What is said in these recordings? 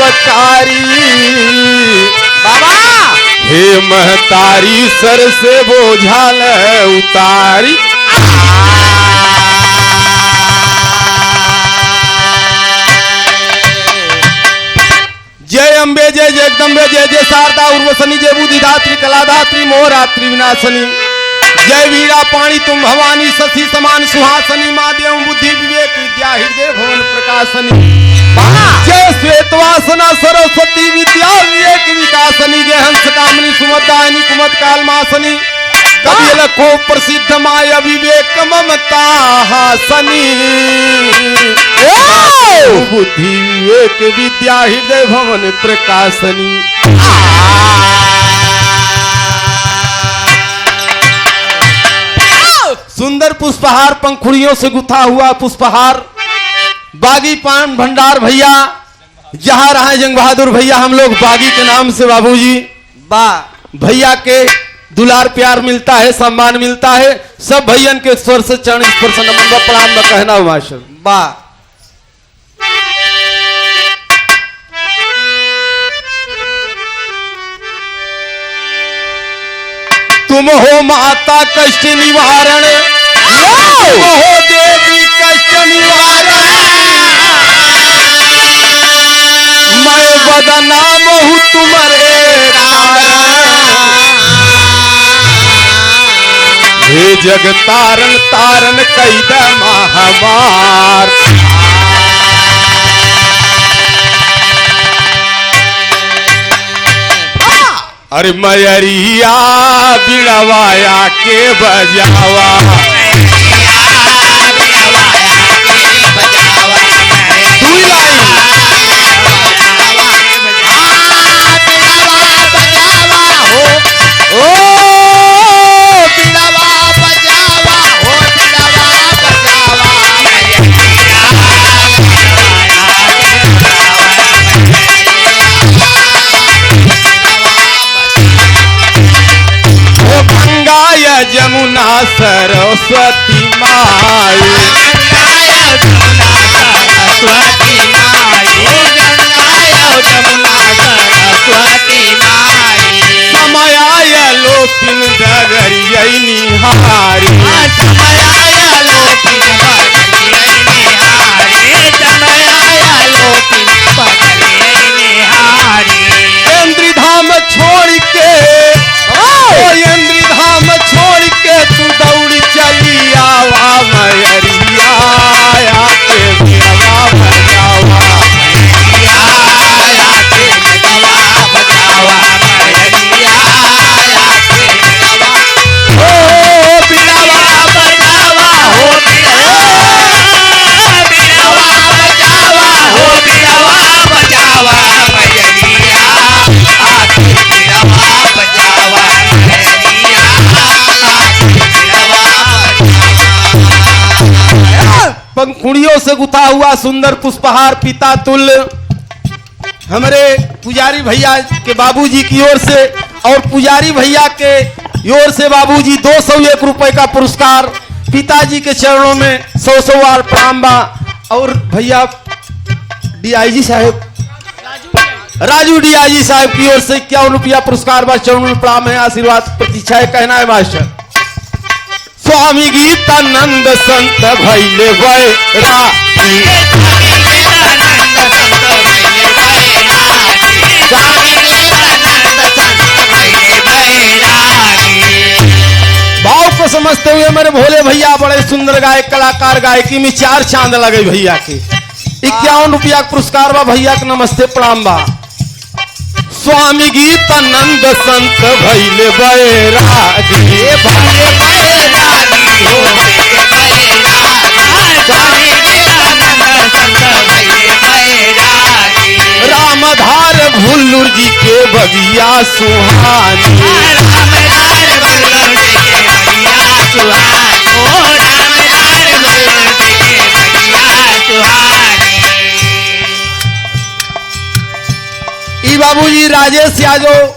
महतारी बाबा हे महतारी सर से बोझाल उतारी जय अम्बे जय जगदम्बे जय जय शारदा उर्वसनी जय बुद्धिदात्री कलादात्री मोहरात्रि विनाशनी जय वीरा पाणी तुम भवानी शशि समान सुहासनी माँ देव बुद्धि विवेक विद्या हृदय भवन प्रकाशनी जय श्वेतवासना सरस्वती विद्या विवेक विकासनी जय हंस कामनी सुमदायनी कुमत कालमासनी कबीर को प्रसिद्ध माया विवेक ममता हासनी बुद्धि विवेक विद्या हृदय भवन प्रकाशनी सुंदर पुष्पहार पंखुड़ियों से गुथा हुआ पुष्पहार बागी पान भंडार भैया जहां रहा जंग बहादुर भैया हम लोग बागी के नाम से बाबूजी बा भैया के दुलार प्यार मिलता है सम्मान मिलता है सब भैयन के स्वर से चरण स्पर्श नमन प्रणाम में कहना हुआ मास्टर बा तुम हो माता कष्ट निवारण तुम हो देवी कष्ट निवारण मैं बदनाम हूँ तुम्हारे हे जग तारण तारण कैद महामार अरे मयरिया बिड़वाया के बजावा जमुना सरस्वती माई समय आयलो पिन डगरिया निहारी इंद्री धाम छोड़ के इंद्री धाम छोड़ के तू दौड़ी चली आवा मयरिया के बिरवा बजावा पंखुड़ियों से गुथा हुआ सुंदर पुष्पहार पिता तुल्य हमारे पुजारी भैया के बाबूजी की ओर से और पुजारी भैया के ओर से बाबूजी 201 रुपए का पुरस्कार पिताजी के चरणों में 100 बार प्रणाम बा और भैया डीआईजी साहब राजू डीआईजी साहब की ओर से 51 रुपया पुरस्कार बा चरणों में प्रणाम है आशीर्वाद प्रतीक्षा है कहना है मास्टर स्वामी गीतानंद संत भैले भाव को समझते हुए मेरे भोले भैया बड़े सुंदर गायक कलाकार गायकी में 4 चांद लगे भैया के 51 रुपया पुरस्कार बा भैया के नमस्ते प्रणाम बा स्वामी गीतानंद संत भैले बैरागी रामधार भुल्लुर जी के बगिया सुहानी बाबूजी राजेश यादव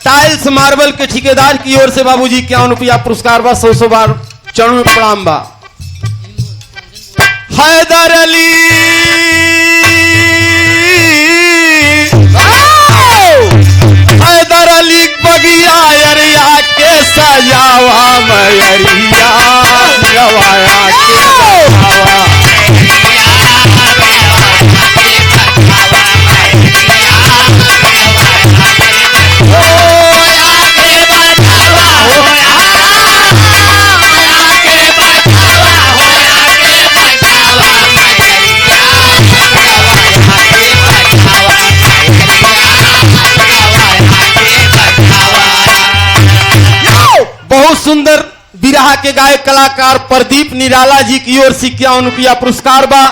टाइल्स मार्बल के ठेकेदार की ओर से बाबूजी 51 रुपया पुरस्कार बा 100 बार चरणों में प्रणाम बा हैदर अली बगिया अरिया के सजावा मयरिया गवाया के सजावा। बहुत सुंदर बिरहा के गायक कलाकार प्रदीप निराला जी की ओर से 51 रुपया पुरस्कार बा।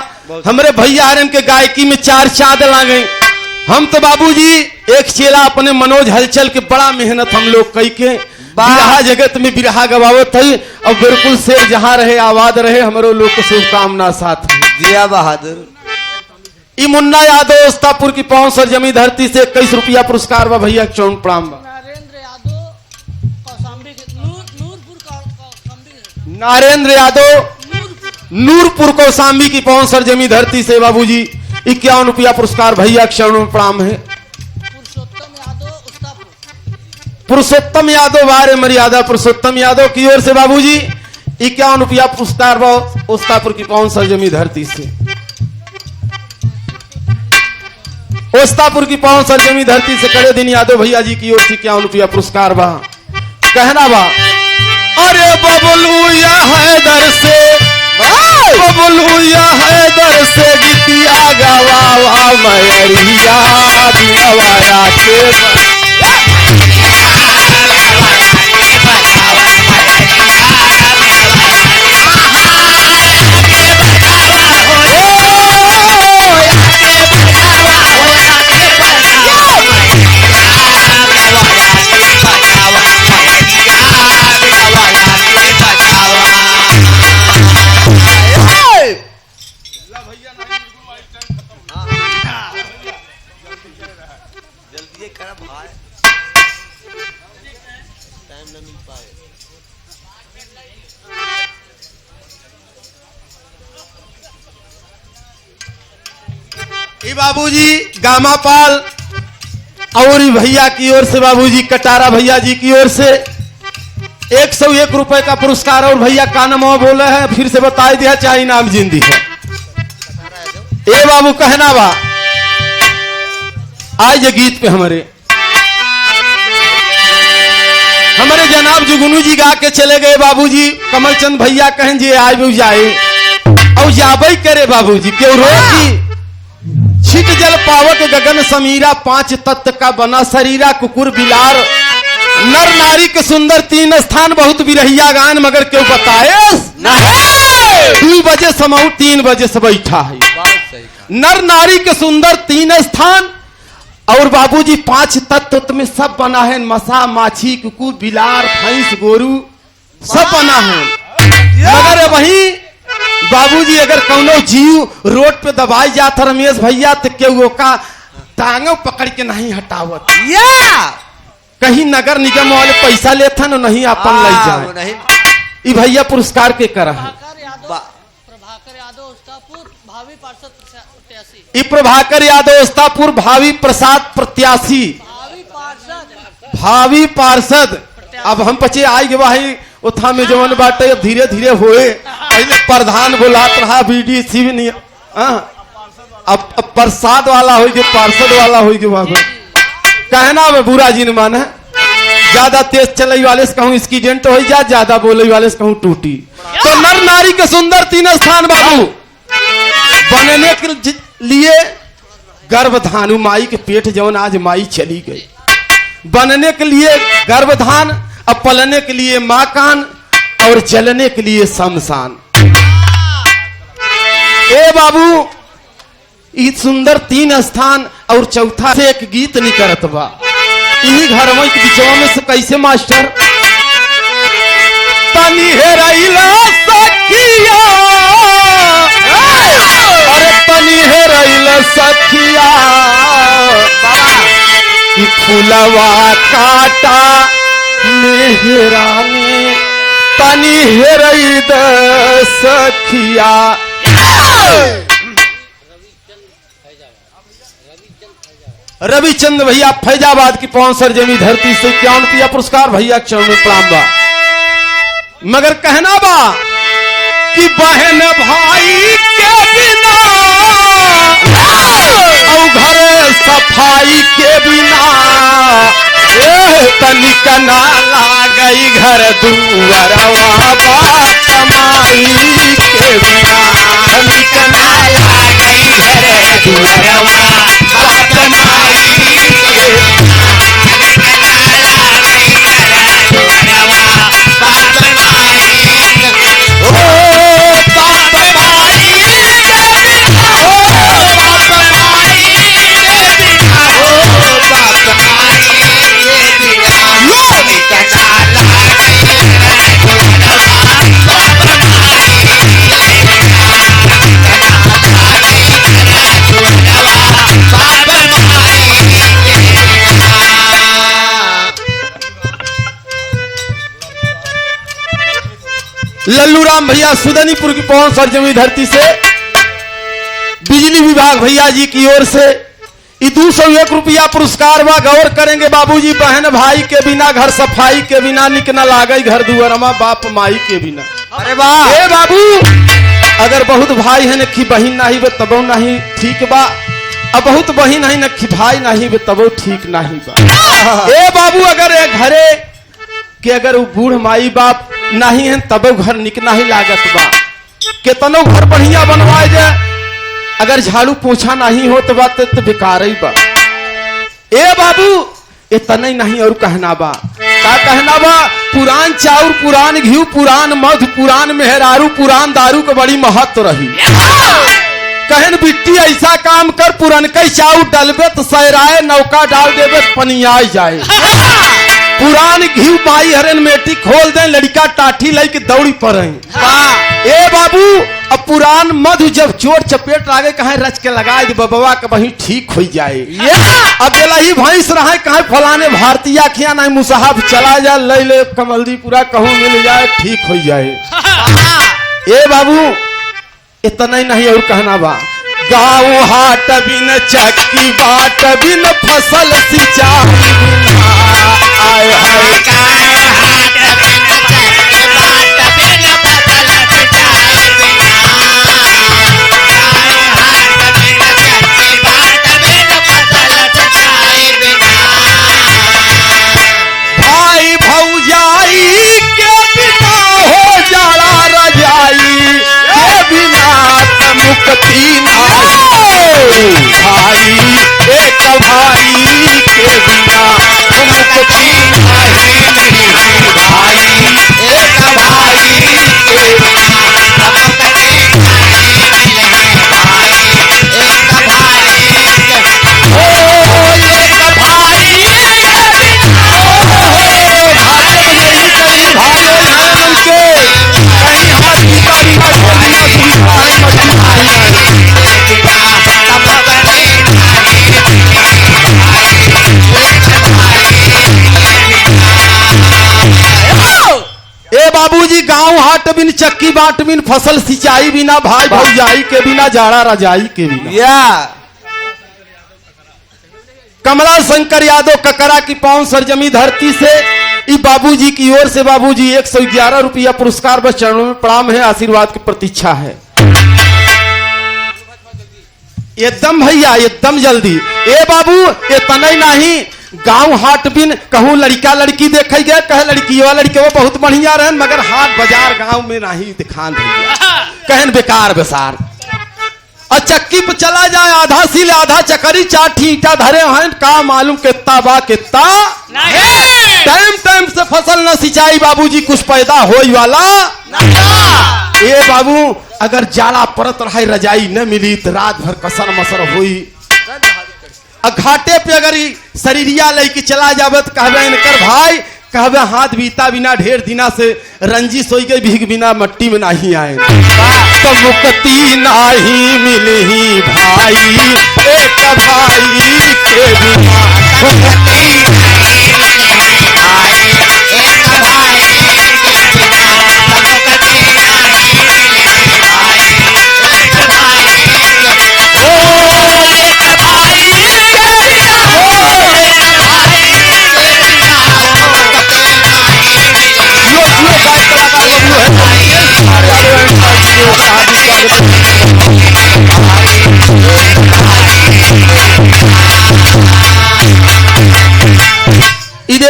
हमरे भैया हरम के गायकी में 4 चांद लागे। हम तो बाबूजी एक चेला अपने मनोज हलचल के बड़ा मेहनत हम लोग कई के बिरहा जगत में बिरहा गवावत है और बिल्कुल से जहां रहे आबाद रहे हमारो लोग को शुभकामना साथ जिया बहादुर। ई मुन्ना यादव ओस्तापुर की पवन सर जमी धरती से 21 रुपया पुरस्कार बा भैया चौन प्रणाम बा। नरेंद्र यादव नूरपुर कौसाम्बी की पवन सर जमी धरती से बाबूजी 51 रुपया पुरस्कार भैया चरण प्रणाम है। पुरुषोत्तम यादव बारे मर्यादा पुरुषोत्तम यादव की ओर से बाबूजी 51 रुपया पुरस्कार बा ओस्तापुर की पवन सर जमी धरती से। ओस्तापुर की पवन सर जमी धरती से कड़े दिन यादव भैया जी की ओर से 51 रुपया पुरस्कार बा। कहना बा अरे बबलू या हैदर से बबलू या हैदर से गीतिया गवावा मयरिया गवाया के बाबूजी गामापाल और भैया की ओर से बाबूजी कटारा भैया जी की ओर से 101 रुपए का पुरस्कार। और भैया का नाम बोले है फिर से बता दिया चाहे नाम जिंदी है। ए बाबू कहना बा आज गीत पे हमारे जनाब जुगनू जी गा के चले गए बाबूजी। कमलचंद भैया कहें जी आज भी जाए और जाबई करे बाबूजी क्यों रोकी छिट जल पावक गगन समीरा 5 तत्व का बना शरीरा कुकुर बिलार नर नारी के सुंदर 3 स्थान बहुत बिरहिया गान मगर क्यों बताए 2 बजे समाऊ 3 बजे से बैठा है। नर नारी के सुंदर 3 स्थान और बाबूजी 5 तत्व में सब बना है। मसा माछी कुकुर बिलार भैंस गोरू सब बना है। मगर वही बाबूजी अगर कौनो जीव रोड पे दबाई जाता रमेश भैया तो क्यों का टांगों पकड़ के नहीं हटावत या कहीं नगर निगम वाले पैसा लेता न नहीं अपन ले जाए। ई भैया पुरस्कार के कर है ई प्रभाकर यादव ओस्तापुर भावी प्रसाद प्रत्याशी भावी पार्षद। अब हम पचे आई गए भाई उथा में जवन बाटे अब धीरे धीरे होए पहले प्रधान बुलात रहा बीडीसी भी नहीं अब प्रसाद वाला हो गए पार्षद वाला हो गए वहां कहना में बुरा जी ने माना ज्यादा तेज चले वाले से कहूँ एक्सीडेंट हो जा ज्यादा बोले वाले से कहूँ टूटी। तो नर नारी के सुंदर 3 स्थान बाबू बनने के लिए गर्भधान माई के पेट जवन आज माई चली गई बनने के लिए गर्भधान अब पलने के लिए माकान और जलने के लिए शमशान। ए बाबू ई सुंदर 3 स्थान और चौथा से एक गीत नहीं करत बा इन्हीं घरों के बिचवा में से कैसे मास्टर तनी हेराइला सखिया अरे तनी हेराइला सखिया कि फुलवा काटा मेहरानी तनी हेरई द सखिया रविचंद भैया फैजाबाद की पवन सरजमी धरती से 51 रुपया पुरस्कार भैया के चरण में प्रणाम बा। मगर कहना बा कि बहन भाई के बिना और घर सफाई के बिना तनिक ना लागई घर दुआरवा बाप माई के बिना तनिक ना लागई घर दुआरवा बाप माई के लल्लू राम भैया सुदनीपुर की पवन सरजमी धरती से बिजली विभाग भैया जी की ओर से 201 रुपया पुरस्कार बा। गौर करेंगे बाबूजी बहन भाई के बिना घर सफाई के बिना निक न लागई घर दुआरमा बाप माई के बिना। अरे वाह ए बाबू अगर बहुत भाई है नखी बहिन नहीं बे तबो नहीं ठीक बा, अब बहुत बहिन है नखी भाई नहीं बे तबो ठीक नहीं बा। ए बाबू अगर ए घरे कि अगर वो बूढ़ माई बाप नहीं है तब घर निक नहीं लागत बा। केतनो घर बढ़िया बनवाए जाए अगर झाड़ू पोछा नहीं हो तो बात तो बेकार ही बा। ए बाबू इतना ही नहीं और कहना बा का कहना बा पुरान चाउर पुरान घी पुरान मध पुरान मेहरारू पुरान दारू के बड़ी महत्व रही। कहन बिट्टी ऐसा काम कर पुरन कई चाउर डलबे तो सैराए नौका डाल देवे पनिया जाए। पुरान घी पाई हरन मेटी खोल दे लड़का टाठी लेके दौड़ी पर ए बाबू अब पुरान मधु जब चोट चपेट लागे कहे रच के लगा दे बबवा के वही ठीक हो जाए। अब बेला ही भैंस रहे कहे फलाने भारतीय खिया नहीं मुसाहब चला जा ले ले कमलदी पूरा कहूं मिल जाए ठीक हो जाए। ए बाबू इतना ही नहीं और कहना बा गाँव हाट बिन चक्की बाट बिन फसल सिंचाई आए हाय भाई भौजाई के बिना हो जाला रजाई के बिना मुक्ति नहीं भाई एक भाई के बिना मुक्ति नहीं भाई एक भाई के बाबूजी गांव हाट बिन चक्की बाट बिन फसल सिंचाई बिना भाई भौजाई के बिना जाड़ा रजाई के बिना। कमला शंकर यादव ककरा की पवन सरजमी धरती से ई बाबूजी की ओर से बाबूजी 111 रुपया पुरस्कार बस चरणों में प्रणाम है आशीर्वाद की प्रतीक्षा है। एकदम भैया एकदम जल्दी। ए बाबू इतना ही नहीं गांव हाट बिन कहूं लड़का लड़की देखे गए कहे लड़की लड़के वो बहुत बढ़िया रहन मगर हाट बाजार गांव में नहीं दिखान कहन बेकार बेसार। और चक्की पे चला जाए आधा सील आधा चकरी चाठी ईटा धरे हैं का मालूम कितना बा कितना टाइम टाइम से फसल न सिंचाई बाबूजी कुछ पैदा होई वाला। ए बाबू अगर जाला परत रहे रजाई न मिली तो रात भर कसर मसर हुई। घाटे पे अगर शरीरिया लेके चला जावे तो कहबे इनकर भाई कहबे हाथ बीता बिना ढेर दिना से रंजिश हो गई भीग बिना मट्टी में नहीं आए तो मुक्ति नहीं मिली भाई एक भाई के बिना मुक्ति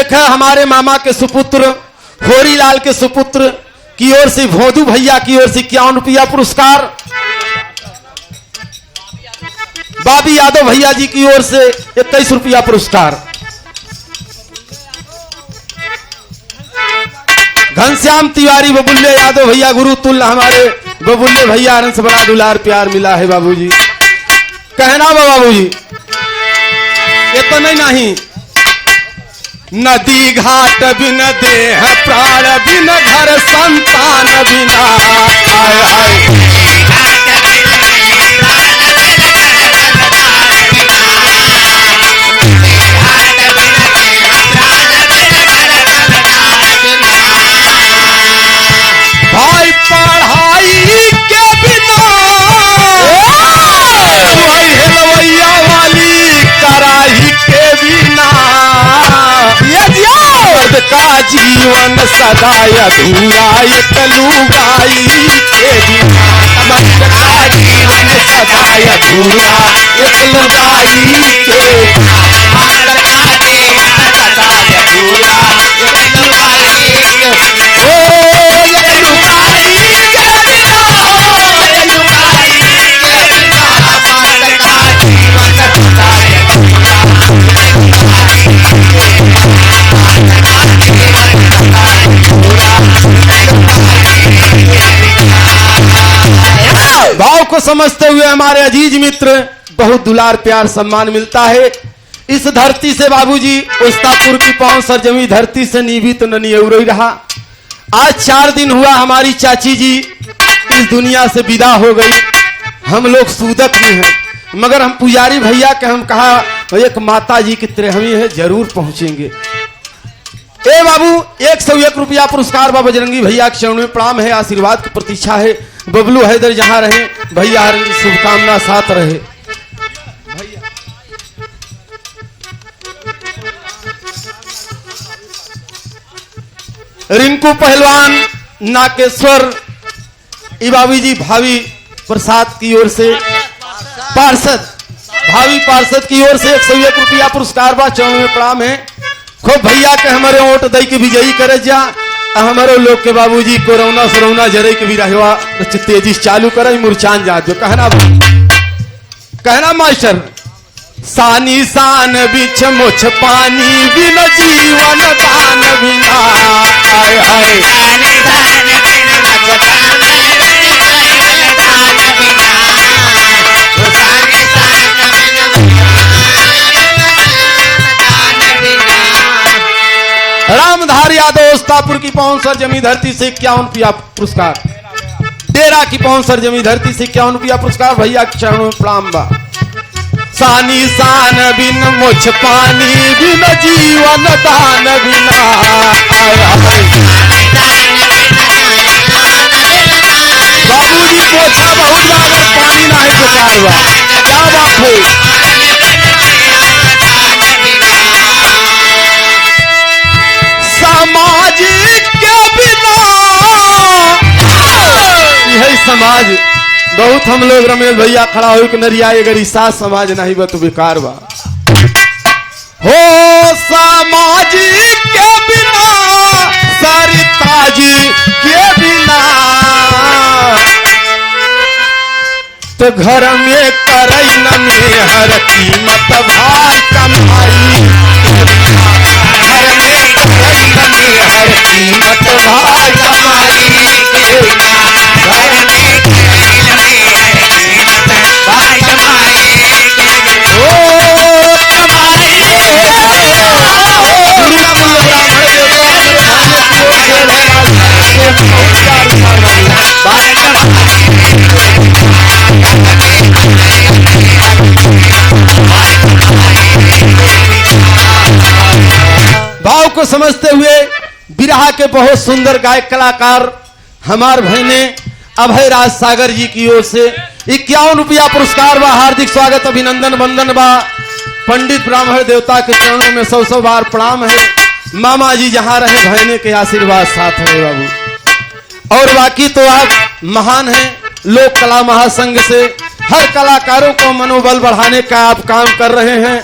देखा हमारे मामा के सुपुत्र होरीलाल के सुपुत्र की ओर से भोदू भैया की ओर से 51 रुपया पुरस्कार, बाबी यादव भैया जी की ओर से 21 रुपया पुरस्कार, घनश्याम तिवारी बबुल्ले यादव भैया गुरु तुल्य हमारे बबुल्ले भैया से बड़ा दुलार प्यार मिला है बाबूजी। कहना बाबूजी इतना नहीं, नदी घाट बिन देह प्राण बिन घर संतान बिना, हाय हाय भाई पढ़ाई के बिना वही हेलवैया वाली कराही के बिना मर्द का जीवन सदा अधूरा एक लुगाई के बिना, मर्द का जीवन सदा अधूरा एक लुगाई के बिना, मर्द का जीवन सदा अधूरा एक लुगाई के भाव को समझते हुए हमारे अजीज मित्र बहुत दुलार प्यार सम्मान मिलता है। इस धरती से बाबूजी उस्तापुर की पांव सरजमी धरती से नीवी तो ननी ही रहा। आज 4 दिन हुआ हमारी चाची जी इस दुनिया से विदा हो गई। हम लोग सूदक ही हैं, मगर हम पुजारी भैया के हम कहा एक माता जी की तिरहवी है, जरूर पहुंचेंगे। ए बाबू 101 रुपया पुरस्कार बा बजरंगी भैया के चरणों में प्रणाम है, आशीर्वाद की प्रतीक्षा है। बबलू हैदर जहां रहे भैया हर शुभकामना साथ रहे। रिंकू पहलवान नाकेश्वर इबाबी जी भावी प्रसाद की ओर से पार्षद भावी पार्षद की ओर से 101 रुपया पुरस्कार बा चरणों में प्रणाम है। खूब भैया के हमारे वोट दई के विजयी करे जा, हमारे लोग के बाबूजी कोरोना सरोना जरे के भी रहवा तेजी चालू करे मुरचान जा जो कहना मास्टर सानी सान बिछ मुछ पानी बिन जीवन दान बिना, हाय हाय सानी सान बिन मुछ पानी बिन दान बिना, सानी सान बिन रामधार यादव उस्तापुर की पवन सर जमी धरती से 51 रुपया पुरस्कार, डेरा की पवन सर जमी धरती से 51 रुपया पुरस्कार। भैया के चरणों में प्रणाम बा। सानी सान बिन मुछ पानी बिन जीवन दान बिना, बाबूजी पोछा बहुत लागत पानी ना है बेकार बा, क्या बात है। समाज के बिना यही समाज बहुत हम लोग रमेश भैया खड़ा हो कि नरिया अगर ईसा समाज नहीं बा तो बेकार बा हो। समाज के बिना सरिता जी के बिना तो घर में करई न मेहर कीमत भाई कमाई, घर में करई न मेहर कीमत भाई कमाई के बिना, घर में करई न मेहर कीमत भाई कमाई के बिना, ओ कमाई दुर्गा मुल्ला भाई भाव को समझते हुए बिरहा के बहुत सुंदर गायक कलाकार हमार भाईने अभय राज सागर जी की ओर से 51 रुपया पुरस्कार बा। हार्दिक स्वागत अभिनंदन वंदन बा। पंडित ब्राह्मण देवता के चरणों में 100 बार प्रणाम है। मामा जी जहां रहे भाईने के आशीर्वाद साथ रहे बाबू। और बाकी तो आप महान हैं, लोक कला महासंघ से हर कलाकारों को मनोबल बढ़ाने का आप काम कर रहे हैं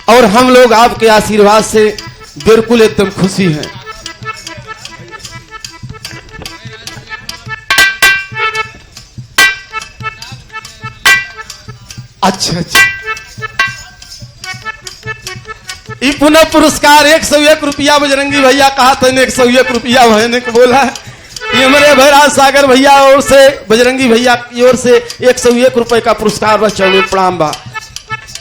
और हम लोग आपके आशीर्वाद से बिल्कुल एकदम खुशी है। अच्छा अच्छा, ये पुनः पुरस्कार 101 रुपया बजरंगी भैया कहा था, 101 रुपया भैया को बोला है। ये हमारे भैराज सागर भैया और से बजरंगी भैया की ओर से 101 रुपए का पुरस्कार बा। चौड़े प्रणाम बा।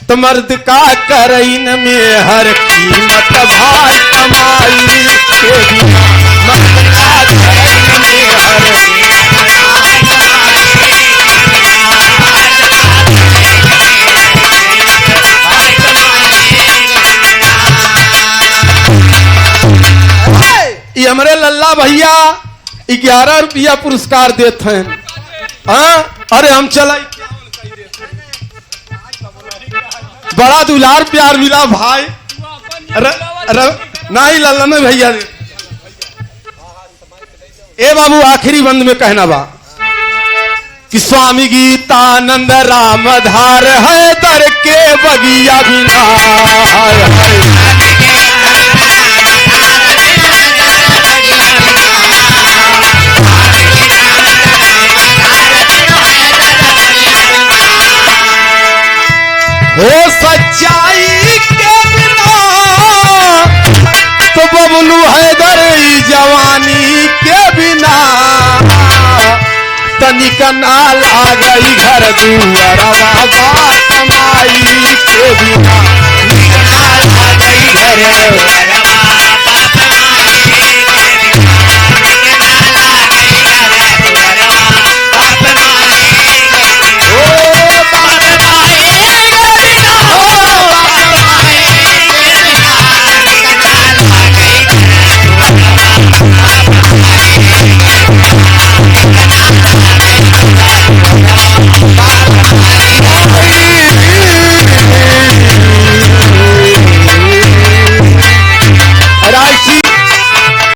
तो मर्द का करइन में हर कीमत भाई कमाई के बिना, मर्द का करइन में हर ये हमारे लल्ला भैया 11 रुपया पुरस्कार देते हैं। हाँ अरे हम चला, बड़ा दुलार प्यार मिला भाई। नहीं लल्ला ने भैया ए बाबू आखिरी बंद में कहना बा कि स्वामी गीतानंद रामधार है दर के बगिया बिना हो सच्चाई के बिना तो बबलू हैदर जवानी के बिना तनिक ना लागई घर दुआरा बाबा कमाई के बिना।